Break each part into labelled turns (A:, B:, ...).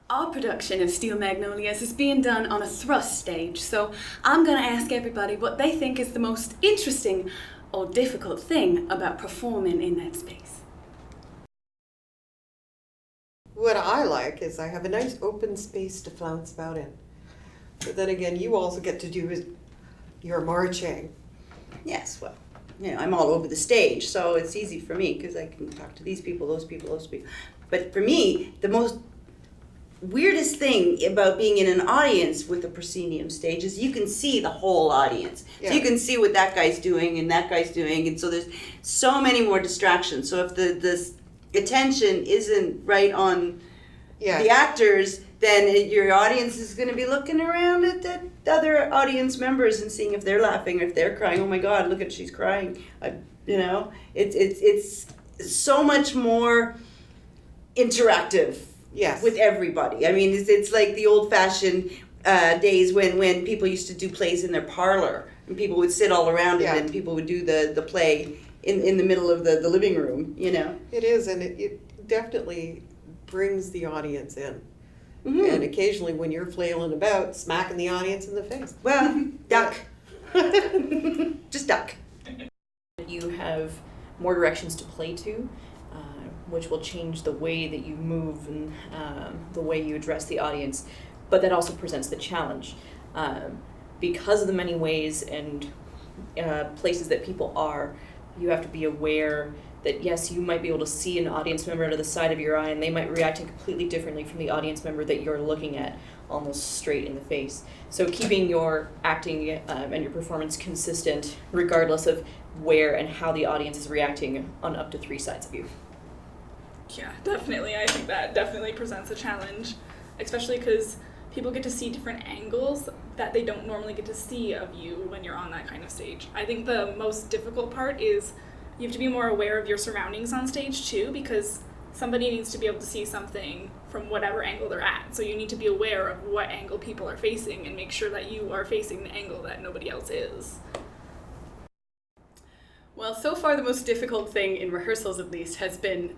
A: Our production of Steel Magnolias is being done on a thrust stage, so I'm going to ask everybody what they think is the most interesting or difficult thing about performing in that space.
B: What I like is I have a nice open space to flounce about in. But then again, you also get to do your marching.
C: Yes, well, I'm all over the stage, so it's easy for me because I can talk to these people, those people, those people. But for me, the most weirdest thing about being in an audience with a proscenium stage is you can see the whole audience.
B: Yeah.
C: So you can see what that guy's doing and that guy's doing, and so there's so many more distractions. So if the attention isn't right on the actors, then your audience is going to be looking around at the other audience members and seeing if they're laughing or if they're crying. Oh my God, look at she's crying. It's so much more interactive.
B: Yes.
C: With everybody. I mean, it's like the old-fashioned days when people used to do plays in their parlor and people would sit all around it and people would do the play in the middle of the living room,
B: It is, and it definitely brings the audience in.
C: Mm-hmm.
B: And occasionally when you're flailing about, smacking the audience in the face.
C: Well, duck. Just duck.
D: You have more directions to play to, which will change the way that you move and the way you address the audience. But that also presents the challenge. Because of the many ways and places that people are, you have to be aware that yes, you might be able to see an audience member out of the side of your eye and they might react completely differently from the audience member that you're looking at almost straight in the face. So keeping your acting and your performance consistent regardless of where and how the audience is reacting on up to 3 sides of you.
E: Yeah, definitely. I think that definitely presents a challenge, especially because people get to see different angles that they don't normally get to see of you when you're on that kind of stage. I think the most difficult part is you have to be more aware of your surroundings on stage too, because somebody needs to be able to see something from whatever angle they're at. So you need to be aware of what angle people are facing and make sure that you are facing the angle that nobody else is.
A: Well, so far the most difficult thing in rehearsals at least has been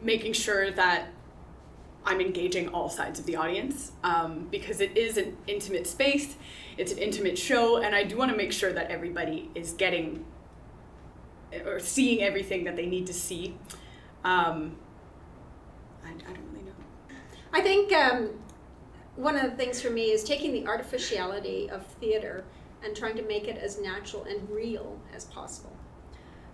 A: making sure that I'm engaging all sides of the audience because it is an intimate space, it's an intimate show, and I do want to make sure that everybody is getting or seeing everything that they need to see. I don't really know.
F: I think one of the things for me is taking the artificiality of theater and trying to make it as natural and real as possible.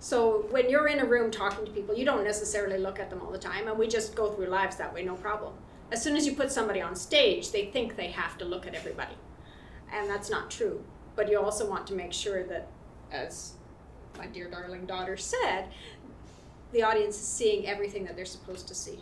F: So when you're in a room talking to people, you don't necessarily look at them all the time, and we just go through lives that way, no problem. As soon as you put somebody on stage, they think they have to look at everybody. And that's not true. But you also want to make sure that, as my dear darling daughter said, the audience is seeing everything that they're supposed to see.